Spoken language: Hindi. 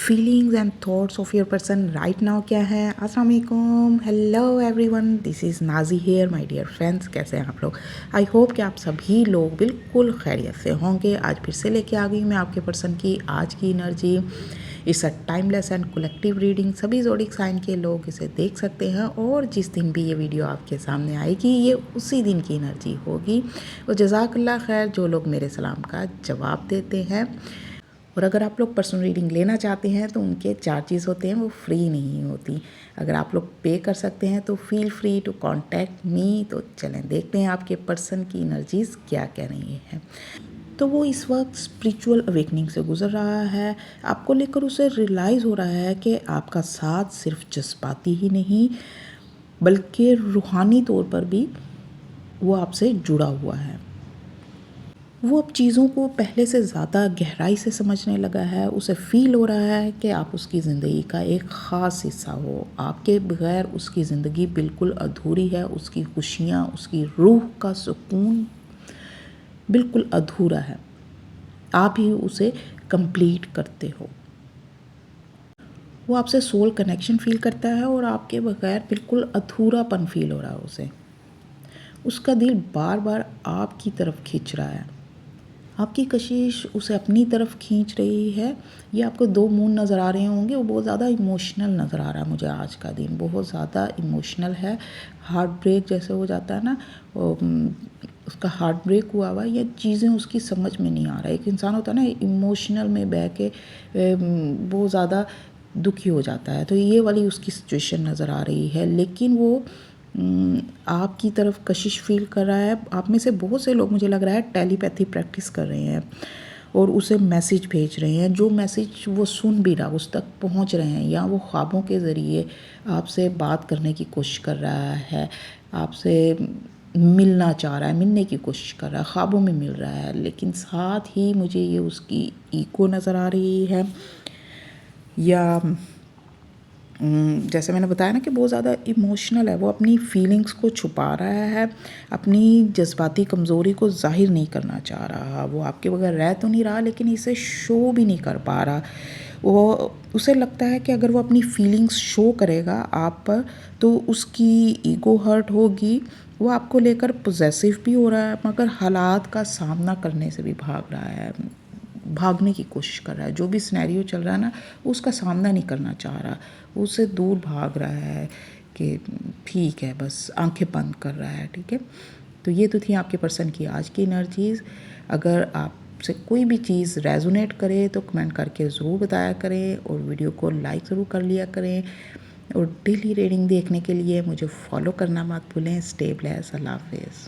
Feelings and thoughts of your person right now क्या है। अस्सलाम वालेकुम, hello everyone, this is Naji here my dear friends. कैसे हैं आप लोग? आई होप कि आप सभी लोग बिल्कुल खैरियत से होंगे। आज फिर से लेके आ गई मैं आपके पर्सन की आज की energy. It's a timeless and collective reading. सभी ज़ोडिक साइन के लोग इसे देख सकते हैं और जिस दिन भी ये वीडियो आपके सामने आएगी ये उसी दिन की एनर्जी होगी। और जज़ाकल्लाह खैर जो लोग मेरे सलाम का जवाब देते हैं। और अगर आप लोग पर्सनल रीडिंग लेना चाहते हैं तो उनके चार्जेस होते हैं, वो फ्री नहीं होती। अगर आप लोग पे कर सकते हैं तो feel free to contact me. तो चलें देखते हैं आपके पर्सन की एनर्जीज़ क्या कह रही हैं। तो वो इस वक्त स्पिरिचुअल अवेकनिंग से गुजर रहा है। आपको लेकर उसे रियलाइज़ हो रहा है कि आपका साथ सिर्फ जज्बाती ही नहीं बल्कि रूहानी तौर पर भी वो आपसे जुड़ा हुआ है। वो अब चीज़ों को पहले से ज़्यादा गहराई से समझने लगा है। उसे फ़ील हो रहा है कि आप उसकी ज़िंदगी का एक ख़ास हिस्सा हो। आपके बगैर उसकी ज़िंदगी बिल्कुल अधूरी है। उसकी खुशियाँ, उसकी रूह का सुकून बिल्कुल अधूरा है। आप ही उसे कंप्लीट करते हो। वो आपसे सोल कनेक्शन फ़ील करता है और आपके बगैर बिल्कुल अधूरापन फ़ील हो रहा है उसे। उसका दिल बार बार आपकी तरफ खींच रहा है। आपकी कशिश उसे अपनी तरफ खींच रही है। ये आपको दो मून नज़र आ रहे होंगे। वो बहुत ज़्यादा इमोशनल नज़र आ रहा है मुझे। आज का दिन बहुत ज़्यादा इमोशनल है। हार्ट ब्रेक जैसे हो जाता है ना, उसका हार्ट ब्रेक हुआ हुआ। ये चीज़ें उसकी समझ में नहीं आ रहा है। एक इंसान होता है ना इमोशनल में बह के बहुत ज़्यादा दुखी हो जाता है, तो ये वाली उसकी सिचुएशन नज़र आ रही है। लेकिन वो आपकी तरफ कशिश फील कर रहा है। आप में से बहुत से लोग मुझे लग रहा है टेलीपैथी प्रैक्टिस कर रहे हैं और उसे मैसेज भेज रहे हैं। जो मैसेज वो सुन भी रहा उस तक पहुंच रहे हैं, या वो ख्वाबों के ज़रिए आपसे बात करने की कोशिश कर रहा है, आपसे मिलना चाह रहा है, मिलने की कोशिश कर रहा है, ख्वाबों में मिल रहा है। लेकिन साथ ही मुझे ये उसकी ईगो नज़र आ रही है, या जैसे मैंने बताया ना कि बहुत ज़्यादा इमोशनल है। वो अपनी फीलिंग्स को छुपा रहा है, अपनी जज्बाती कमज़ोरी को ज़ाहिर नहीं करना चाह रहा। वो आपके बगैर रह तो नहीं रहा लेकिन इसे शो भी नहीं कर पा रहा। वो उसे लगता है कि अगर वो अपनी फीलिंग्स शो करेगा आप पर तो उसकी ईगो हर्ट होगी। वो आपको लेकर पॉसेसिव भी हो रहा है मगर हालात का सामना करने से भी भाग रहा है, भागने की कोशिश कर रहा है। जो भी सिनेरियो चल रहा है ना उसका सामना नहीं करना चाह रहा, उससे दूर भाग रहा है कि ठीक है, बस आंखें बंद कर रहा है। ठीक है, तो ये तो थी आपके पर्सन की आज की एनर्जीज़। अगर आपसे कोई भी चीज़ रेजोनेट करे तो कमेंट करके ज़रूर बताया करें और वीडियो को लाइक ज़रूर कर लिया करें। और डेली रीडिंग देखने के लिए मुझे फॉलो करना मत भूलें। Stay blessed. अल्लाह हाफिज़।